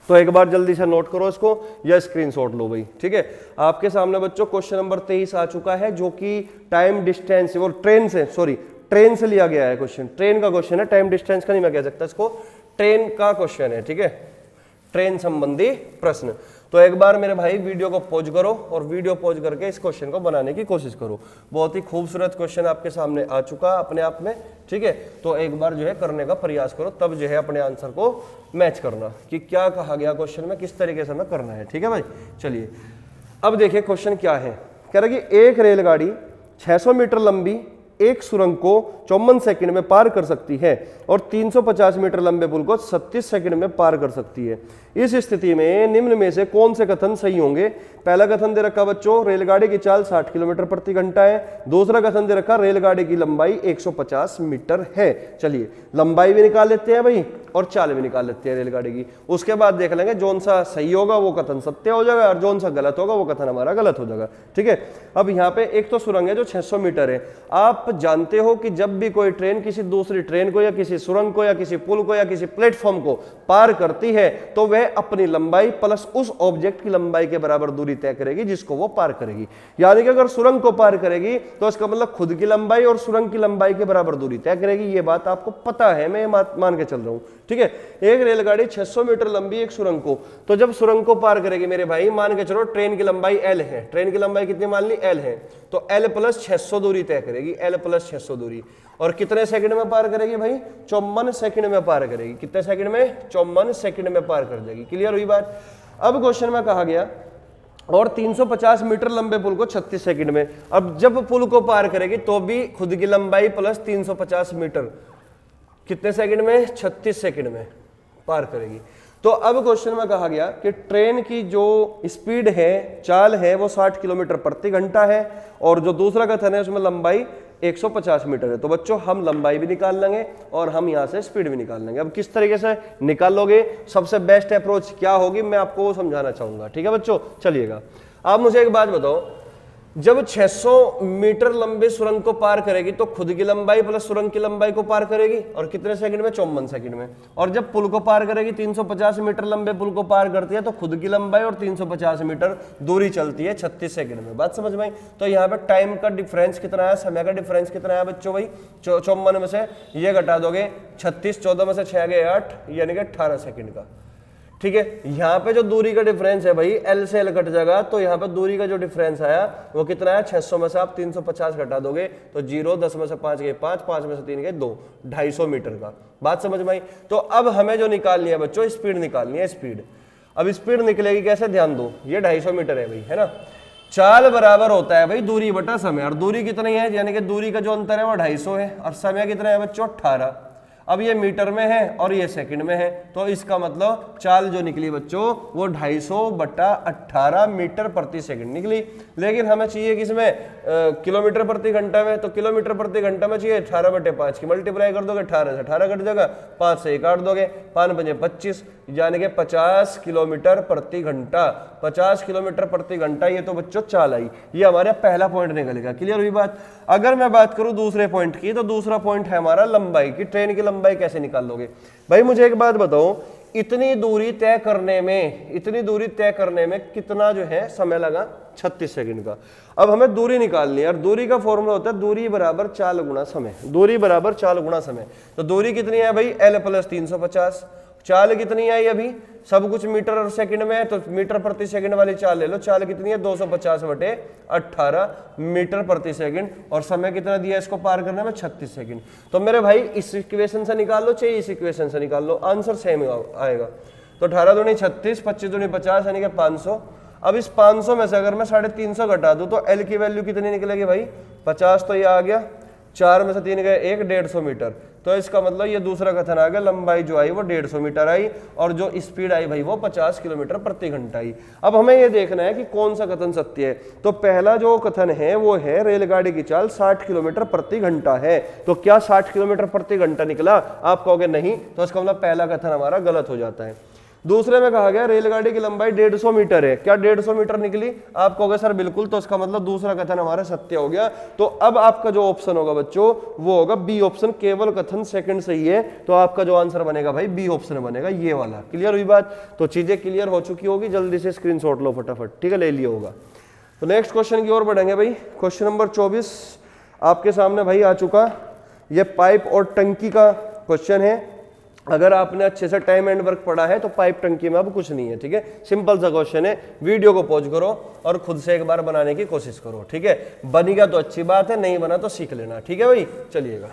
तो एक बार जल्दी से नोट करो इसको या स्क्रीनशॉट लो भाई। ठीक है, आपके सामने बच्चों क्वेश्चन नंबर 23 आ चुका है, जो कि टाइम डिस्टेंस वो ट्रेन से लिया गया है क्वेश्चन। ट्रेन का क्वेश्चन है, टाइम डिस्टेंस का नहीं मैं कह सकता इसको, ट्रेन का क्वेश्चन है। ठीक है, ट्रेन संबंधी प्रश्न। तो एक बार मेरे भाई वीडियो को पॉज करो और वीडियो पॉज करके इस क्वेश्चन को बनाने की कोशिश करो। बहुत ही खूबसूरत क्वेश्चन आपके सामने आ चुका अपने आप में। ठीक है, तो एक बार जो है करने का प्रयास करो, तब जो है अपने आंसर को मैच करना कि क्या कहा गया क्वेश्चन में, किस तरीके से हमें करना है। ठीक है भाई, चलिए अब देखिए क्वेश्चन क्या है। कह रहा है कि एक रेलगाड़ी 600 मीटर लंबी एक सुरंग को 54 सेकंड में पार कर सकती है और 350 मीटर लंबे पुल को 36 सेकंड में पार कर सकती है। इस स्थिति में निम्न में से कौन से कथन सही होंगे। पहला कथन दे रखा बच्चों, रेलगाड़ी की चाल 60 किलोमीटर प्रति घंटा है। दूसरा कथन दे रखा, रेलगाड़ी की लंबाई 150 मीटर है। चलिए लंबाई भी निकाल लेते हैं भाई और चाल भी निकाल लेते हैं रेलगाड़ी की। उसके बाद देख लेंगे जौन सा सही होगा वो कथन सत्य हो जाएगा और जौन सा गलत होगा वो कथन हमारा गलत हो जाएगा। ठीक है, अब यहाँ पे एक तो सुरंग है जो 600 मीटर है। आप जानते हो कि जब भी कोई ट्रेन किसी दूसरी ट्रेन को या किसी सुरंग को या किसी पुल को या किसी प्लेटफॉर्म को पार करती है तो वह अपनी लंबाई प्लस उस ऑब्जेक्ट की लंबाई के बराबर दूरी तय करेगी जिसको वो पार करेगी। यानी कि अगर सुरंग को पार करेगी तो इसका मतलब खुद की लंबाई और सुरंग की लंबाई के बराबर दूरी तय करेगी। ये बात आपको पता है, मैं मान के चल रहा हूं। ठीक है, एक रेलगाड़ी 600 मीटर लंबी एक सुरंग को, तो जब सुरंग को पार करेगी मेरे भाई, मान के चलो ट्रेन की लंबाई L है, ट्रेन की लंबाई कितनी मान ली L है, तो L प्लस 600 दूरी तय करेगी, L प्लस 600 दूरी। और कितने सेकंड में पार करेगी भाई, 54 सेकंड में पार करेगी। कितने सेकंड में, 54 सेकंड में पार कर देगी। क्लियर हुई बात। अब क्वेश्चन में कहा गया और 350 मीटर लंबे पुल को 36 सेकंड में। अब जब पुल को पार करेगी तो भी खुद की लंबाई प्लस 350 मीटर कितने सेकंड में, 36 सेकंड में पार करेगी। तो अब क्वेश्चन में कहा गया कि ट्रेन की जो स्पीड है, चाल है, वो 60 किलोमीटर प्रति घंटा है और जो दूसरा कथन है उसमें लंबाई 150 मीटर है। तो बच्चों हम लंबाई भी निकाल लेंगे और हम यहां से स्पीड भी निकाल लेंगे। अब किस तरीके से निकालोगे, सबसे बेस्ट अप्रोच क्या होगी, मैं आपको समझाना चाहूंगा। ठीक है बच्चों, चलिएगा। आप मुझे एक बात बताओ, जब 600 मीटर लंबे सुरंग को पार करेगी तो खुद की लंबाई प्लस सुरंग की लंबाई को पार करेगी और कितने सेकंड में, 54 सेकंड में। और जब पुल को पार करेगी, 350 मीटर लंबे पुल को पार करती है तो खुद की लंबाई और 350 मीटर दूरी चलती है 36 सेकंड में। बात समझ में आई। तो यहाँ पे टाइम का डिफरेंस कितना है, समय का डिफरेंस कितना है बच्चों भाई, 54 में से ये घटा दोगे 36, 14 में से 6 गए 8, यानी कि 18 सेकंड का। ठीक है, यहाँ पे जो दूरी का डिफरेंस है भाई, L से L कट जाएगा, तो यहाँ पे दूरी का जो डिफरेंस आया वो कितना है, 600 में से आप 350 घटा दोगे तो 0, 10 में से 5 गए 5, 5 में से 3 गए 2, 250 मीटर का। बात समझ में आई। तो अब हमें जो निकालनी है बच्चों, स्पीड निकालनी है, स्पीड। अब स्पीड निकलेगी कैसे, ध्यान दो, ये 250 मीटर है भाई, है ना। चाल बराबर होता है भाई दूरी बटा समय, और दूरी कितनी है, यानी कि दूरी का जो अंतर है वो 250 है और समय कितना है बच्चों, 18। अब ये मीटर में है और ये सेकंड में है, तो इसका मतलब चाल जो निकली बच्चों वो 250/18 मीटर प्रति सेकंड निकली। लेकिन हमें चाहिए किसमें, किलोमीटर प्रति घंटा में, तो किलोमीटर प्रति घंटा में चाहिए 18/5 की मल्टीप्लाई कर दोगे, 18 से 18 कट जाएगा, 5 से 1 काट दोगे, 5 5 25, यानी कि 50 किलोमीटर प्रति घंटा। 50 किलोमीटर प्रति घंटा ये तो बच्चों चाल आई, ये हमारा पहला पॉइंट निकलेगा। क्लियर हुई बात। अगर मैं बात करूं दूसरे पॉइंट की, तो दूसरा पॉइंट है हमारा लंबाई की। ट्रेन की लंबाई कैसे निकाल लोगे भाई, मुझे एक बात बताओ, इतनी दूरी तय करने में कितना जो है समय लगा, 36 सेकंड का। अब हमें दूरी निकालनी है, और दूरी का फॉर्मूला होता है दूरी बराबर चाल गुणा समय। दूरी बराबर चाल गुणा समय, तो दूरी कितनी है भाई, L + 350। चाल कितनी आई, अभी सब कुछ मीटर और सेकंड में है, तो मीटर प्रति सेकंड वाली चाल ले लो। चाल कितनी है, 250/18 मीटर प्रति सेकंड, और समय कितना दिया इसको पार करने में, 36 सेकंड। तो मेरे भाई इस इक्वेशन से निकाल लो, चाहे इस इक्वेशन से निकाल लो, आंसर सेम आएगा। तो 18 दूनी 36, 25 दूनी 50, यानी कि 500। अब इस 500 में से अगर मैं 350 घटा दूं, तो L की वैल्यू कितनी निकलेगी भाई, 50, तो ये आ गया, 4 में से 3 गए 1, 150 मीटर। तो इसका मतलब ये दूसरा कथन आ गया, लंबाई जो आई वो 150 मीटर आई, और जो स्पीड आई भाई वो 50 किलोमीटर प्रति घंटा आई। अब हमें ये देखना है कि कौन सा कथन सत्य है। तो पहला जो कथन है वो है रेलगाड़ी की चाल 60 किलोमीटर प्रति घंटा है। तो क्या 60 किलोमीटर प्रति घंटा निकला, आप कहोगे नहीं, तो इसका मतलब पहला कथन हमारा गलत हो जाता है। दूसरे में कहा गया रेलगाड़ी की लंबाई 150 मीटर है, क्या 150 मीटर निकली, आप कहोगे सर बिल्कुल, तो इसका मतलब दूसरा कथन हमारा सत्य हो गया। तो अब आपका जो ऑप्शन होगा बच्चों वो होगा बी ऑप्शन, केवल कथन सेकंड सही है, तो आपका जो आंसर बनेगा भाई बी ऑप्शन बनेगा, ये वाला। क्लियर हुई बात। तो चीजें क्लियर हो चुकी होगी, जल्दी से स्क्रीनशॉट लो फटाफट, ठीक है, ले लिया होगा। तो नेक्स्ट क्वेश्चन की ओर बढ़ेंगे भाई। क्वेश्चन नंबर 24 आपके सामने भाई आ चुका, ये पाइप और टंकी का क्वेश्चन है। अगर आपने अच्छे से टाइम एंड वर्क पढ़ा है तो पाइप टंकी में अब कुछ नहीं है, ठीक है, सिंपल सा क्वेश्चन है। वीडियो को पॉज करो और खुद से एक बार बनाने की कोशिश करो, ठीक है, बनेगा तो अच्छी बात है, नहीं बना तो सीख लेना, ठीक है भाई। चलिएगा,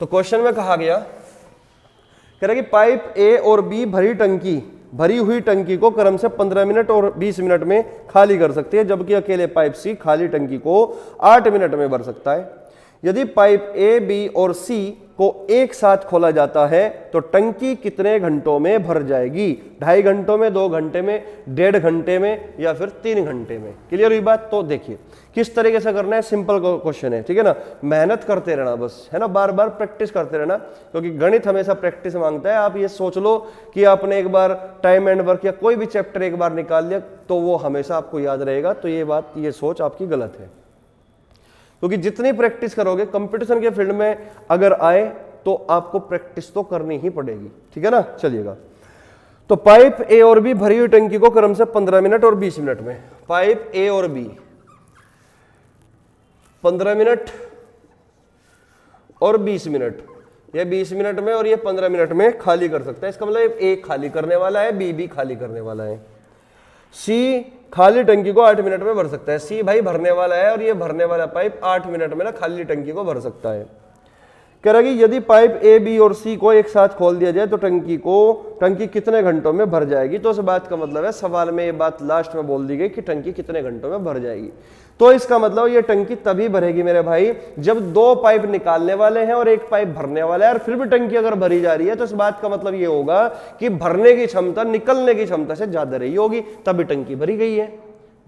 तो क्वेश्चन में कहा गया, कह रहा कि पाइप ए और बी भरी हुई टंकी को क्रम से 15 मिनट और 20 मिनट में खाली कर सकती है, जबकि अकेले पाइप सी खाली टंकी को 8 मिनट में भर सकता है। यदि पाइप ए, बी और सी को एक साथ खोला जाता है तो टंकी कितने घंटों में भर जाएगी, 2.5 घंटों में, 2 घंटे में, 1.5 घंटे में, या फिर 3 घंटे में। क्लियर हुई बात। तो देखिए किस तरीके से करना है, सिंपल क्वेश्चन है, ठीक है ना, मेहनत करते रहना बस, है ना, बार बार प्रैक्टिस करते रहना, क्योंकि गणित हमेशा प्रैक्टिस मांगता है। आप ये सोच लो कि आपने एक बार टाइम एंड वर्क या कोई भी चैप्टर एक बार निकाल लिया तो वो हमेशा आपको याद रहेगा, तो ये बात, ये सोच आपकी गलत है, क्योंकि जितनी प्रैक्टिस करोगे कंपटीशन के फील्ड में अगर आए तो आपको प्रैक्टिस तो करनी ही पड़ेगी, ठीक है ना। चलिएगा, तो पाइप ए और बी भरी हुई टंकी को क्रम से 15 मिनट और 20 मिनट में, पाइप ए और बी 15 मिनट और 20 मिनट, ये 20 मिनट में और ये 15 मिनट में खाली कर सकता है। इसका मतलब ए खाली करने वाला है, बी भी खाली करने वाला है। सी खाली टंकी को 8 मिनट में भर सकता है, सी भाई भरने वाला है और ये भरने वाला पाइप 8 मिनट में ना खाली टंकी को भर सकता है। कह रहा कि यदि पाइप ए, बी और सी को एक साथ खोल दिया जाए तो टंकी कितने घंटों में भर जाएगी। तो इस बात का मतलब है, सवाल में ये बात लास्ट में बोल दी गई कि टंकी कितने घंटों में भर जाएगी। तो इसका मतलब ये टंकी तभी भरेगी मेरे भाई जब 2 पाइप निकालने वाले हैं और 1 पाइप भरने वाला है, और फिर भी टंकी अगर भरी जा रही है तो इस बात का मतलब ये होगा कि भरने की क्षमता निकलने की क्षमता से ज्यादा रही होगी, तभी टंकी भरी गई है।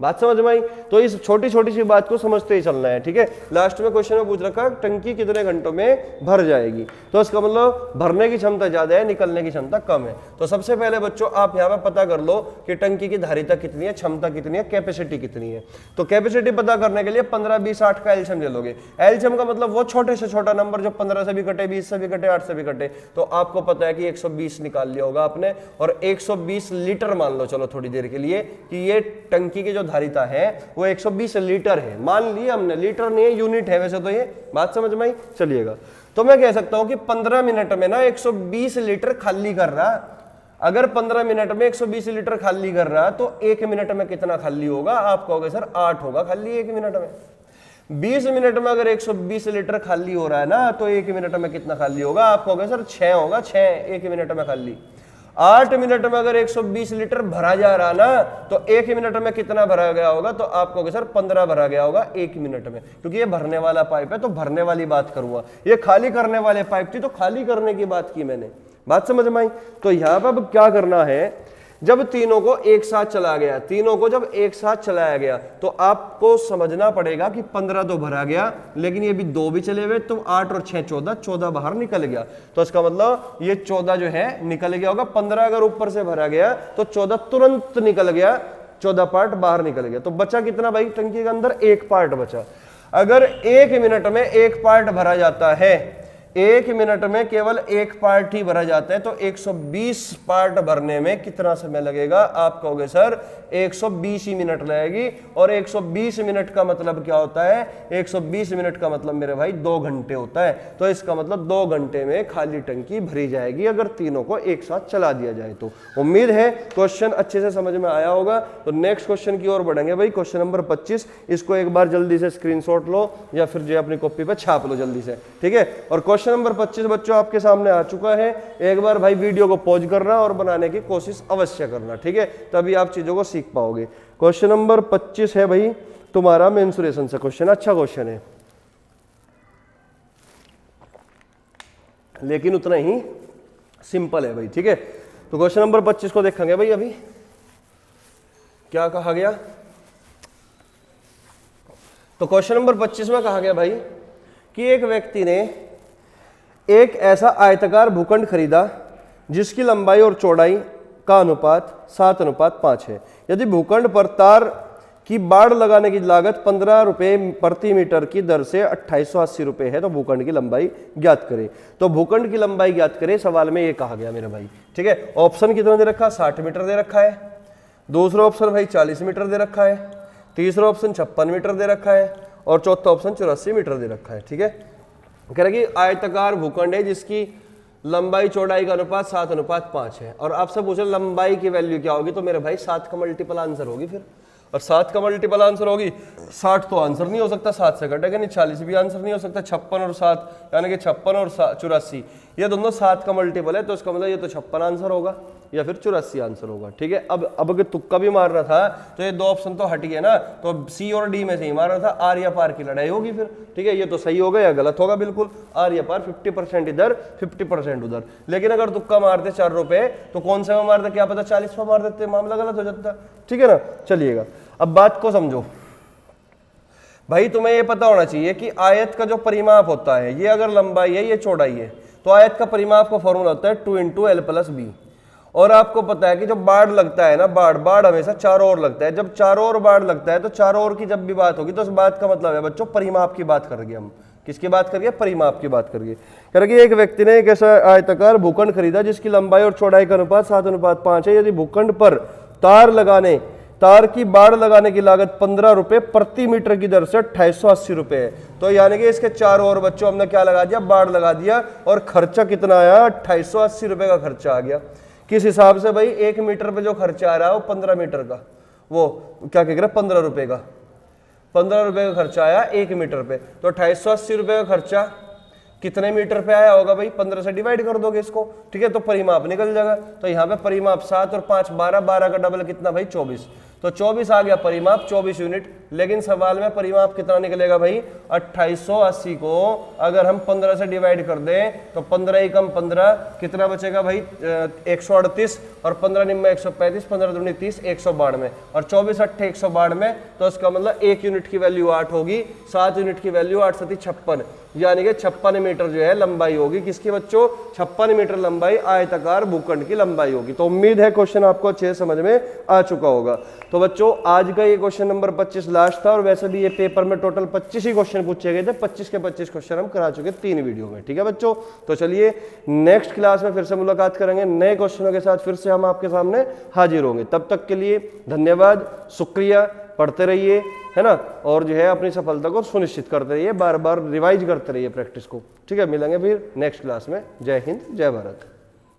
बात समझ में आई। तो इस छोटी छोटी सी बात को समझते ही चलना है, ठीक है। लास्ट में क्वेश्चन में पूछ रखा टंकी कितने घंटों में भर जाएगी, तो इसका मतलब भरने की क्षमता ज्यादा है, निकलने की क्षमता कम है। तो सबसे पहले बच्चों आप यहाँ पे पता कर लो कि टंकी की धारिता कितनी है, क्षमता कितनी है, कैपेसिटी कितनी है। तो कैपेसिटी पता करने के लिए 15, 20, 8 का एलसीएम ले लोगे। एलसीएम का मतलब वो छोटे से छोटा नंबर जो 15 से भी कटे, 20 से भी कटे, 8 से भी कटे। तो आपको पता है कि 120 निकाल लिया होगा आपने, और 120 लीटर मान लो चलो थोड़ी देर के लिए कि ये टंकी की जो धारिता है वो 120 लीटर है, मान लिया हमने, लीटर नहीं है यूनिट है वैसे तो, ये बात समझ में आई। चलिएगा, तो मैं कह सकता हूं कि 15 मिनट में ना 120 लीटर खाली कर रहा। अगर 15 मिनट में 120 लीटर खाली कर रहा तो 1 मिनट में कितना खाली होगा, आप कहोगे सर 8 होगा खाली 1 मिनट में। 20 मिनट में अगर 120 लीटर खाली हो रहा है ना तो 1 मिनट में कितना खाली होगा, आप कहोगे सर 6 होगा, 6 1 मिनट में खाली। 8 मिनट में अगर 120 लीटर भरा जा रहा ना, तो 1 मिनट में कितना भरा गया होगा? तो आप कहोगे सर 15 भरा गया होगा 1 मिनट में, क्योंकि ये भरने वाला पाइप है तो भरने वाली बात करूंगा। ये खाली करने वाले पाइप थी तो खाली करने की बात की मैंने। बात समझ में आई? तो यहां पर अब क्या करना है, जब तीनों को एक साथ चला गया, तीनों को जब एक साथ चलाया गया तो आपको समझना पड़ेगा कि 15 तो भरा गया, लेकिन ये भी 2 भी चले हुए, तो 8 और 6 14, 14 बाहर निकल गया। तो इसका मतलब ये 14 जो है निकल गया होगा। 15 अगर ऊपर से भरा गया तो 14 तुरंत निकल गया, 14 पार्ट बाहर निकल गया। तो बचा कितना भाई टंकी के अंदर? 1 पार्ट बचा। अगर 1 मिनट में 1 पार्ट भरा जाता है, 1 मिनट में केवल 1 पार्ट ही भरा जाता है, तो 120 पार्ट भरने में कितना समय लगेगा? आप कहोगे सर 120 ही मिनट लगेगी। और 120 मिनट का मतलब क्या होता है? 120 मिनट का मतलब मेरे भाई 2 घंटे होता है। तो इसका मतलब 2 घंटे में खाली टंकी भरी जाएगी अगर तीनों को एक साथ चला दिया जाए तो। उम्मीद है क्वेश्चन अच्छे से समझ में आया होगा। तो नेक्स्ट क्वेश्चन की ओर बढ़ेंगे भाई, क्वेश्चन नंबर 25। इसको एक बार जल्दी से स्क्रीनशॉट लो या फिर जो अपनी कॉपी पे छाप लो जल्दी से, ठीक है। और क्वेश्चन नंबर 25 बच्चों आपके सामने आ चुका है। एक बार भाई वीडियो को पॉज करना और बनाने की कोशिश अवश्य करना, ठीक है, तभी आप चीजों को सीख पाओगे। क्वेश्चन नंबर 25 है भाई तुम्हारा मेंसुरेशन से क्वेश्चन। अच्छा क्वेश्चन है, लेकिन उतना ही सिंपल है भाई, ठीक है। तो क्वेश्चन नंबर 25 को देखेंगे भाई। अभी क्या कहा गया? तो क्वेश्चन नंबर 25 में कहा गया भाई कि एक व्यक्ति ने एक ऐसा आयताकार भूखंड खरीदा जिसकी लंबाई और चौड़ाई का अनुपात 7:5 है। यदि भूखंड पर तार की बाड़ लगाने की लागत 15 रुपए प्रति मीटर की दर से 2880 रुपए है, तो भूखंड की लंबाई ज्ञात करें। तो भूखंड की लंबाई ज्ञात करें, सवाल में ये कहा गया मेरे भाई, ठीक है। ऑप्शन कितना दे रखा? 60 मीटर दे रखा है। दूसरा ऑप्शन भाई 40 मीटर दे रखा है। तीसरा ऑप्शन 56 मीटर दे रखा है। और चौथा ऑप्शन 84 मीटर दे रखा है, ठीक है। कह रहा कि आयताकार भूखंड है जिसकी लंबाई चौड़ाई का अनुपात 7:5 है। और आपसे पूछे लंबाई की वैल्यू क्या होगी, तो मेरे भाई 7 का मल्टीपल आंसर होगी फिर। और 7 का मल्टीपल आंसर होगी 60 तो आंसर नहीं हो सकता, 7 से कटेगा नहीं। 40 भी आंसर नहीं हो सकता। 56 और 7 यानी कि 56 और 84 ये दोनों 7 का मल्टीपल है, तो इसका मतलब ये तो 56 आंसर होगा या फिर 84 आंसर होगा, ठीक है। अब अगर तुक्का भी मारना था तो ये 2 ऑप्शन तो हट गए ना, तो सी और डी में से ही मारना था। आर या पार की लड़ाई होगी फिर, ठीक है। ये तो सही होगा या गलत होगा, बिल्कुल आर या पार, 50% इधर 50% उधर। लेकिन अगर तुक्का मारते 4 रुपए तो कौन से में मारते, क्या पता 40 में मार देते, मामला गलत हो जाता, ठीक है ना। चलिएगा अब बात को समझो भाई। तुम्हें ये पता होना चाहिए कि आयत का जो परिमाप होता है, ये अगर लंबाई है ये चौड़ाई है, तो आयत का परिमाप का फॉर्मूला होता है 2 × L+B। और आपको पता है कि जब बाढ़ लगता है ना, बाढ़ हमेशा चारों ओर लगता है। जब चारों ओर बाढ़ लगता है तो चारों ओर की जब भी बात होगी तो इस बात का मतलब है बच्चों परिमाप की बात करेंगे हम। किसकी बात करिए? परिमाप की बात करिए। कह रहे कि एक व्यक्ति ने एक ऐसा आयताकार भूखंड खरीदा जिसकी लंबाई और चौड़ाई का अनुपात 7:5 है। यदि भूखंड पर तार की बाड़ लगाने की लागत 15 रुपए प्रति मीटर की दर से 2880 रुपए है, तो यानी कि इसके चारों ओर बच्चों हमने क्या लगा दिया? बाड़ लगा दिया। और खर्चा कितना आया? 2880 रुपए का खर्चा आ गया। किस हिसाब से भाई? 1 मीटर पे जो खर्चा आ रहा है वो 15 मीटर का, वो क्या कह रहे हैं 15 रुपए का, 15 रुपए का खर्चा आया 1 मीटर पे। तो 2880 रुपए का खर्चा कितने मीटर पे आया होगा भाई? 15 से डिवाइड कर दोगे इसको, ठीक है, तो परिमाप निकल जाएगा। तो यहाँ पे परिमाप 7 और 5 12, 12 का डबल कितना भाई? 24। तो 24 आ गया परिमाप, 24 यूनिट। लेकिन सवाल में परिमाप कितना निकलेगा भाई? 2880 को अगर हम 15 से डिवाइड कर दें तो 15 ही कम 15 कितना बचेगा भाई? 138। और 15 निम्न 135, 15 दूनी 30, 192। और 24 8 192। तो इसका मतलब 1 यूनिट की वैल्यू 8 होगी, 7 यूनिट की वैल्यू 8 7 56, यानी कि 56 मीटर जो है लंबाई होगी। किसकी बच्चों? 56 मीटर लंबाई आयताकार भूखंड की लंबाई होगी। तो उम्मीद है क्वेश्चन आपको अच्छे से समझ में आ चुका होगा। तो बच्चों आज का ये क्वेश्चन नंबर 25 लास्ट था। और वैसे भी ये पेपर में टोटल 25 ही क्वेश्चन पूछे गए थे। 25 के 25 क्वेश्चन हम करा चुके 3 वीडियो में, ठीक है बच्चों। तो चलिए नेक्स्ट क्लास में फिर से मुलाकात करेंगे, नए क्वेश्चनों के साथ फिर से हम आपके सामने हाजिर होंगे। तब तक के लिए धन्यवाद, शुक्रिया, पढ़ते रहिए, है ना। और जो है अपनी सफलता को सुनिश्चित करते रहिए, बार बार रिवाइज करते रहिए प्रैक्टिस को, ठीक है। मिलेंगे फिर नेक्स्ट क्लास में। जय हिंद, जय भारत।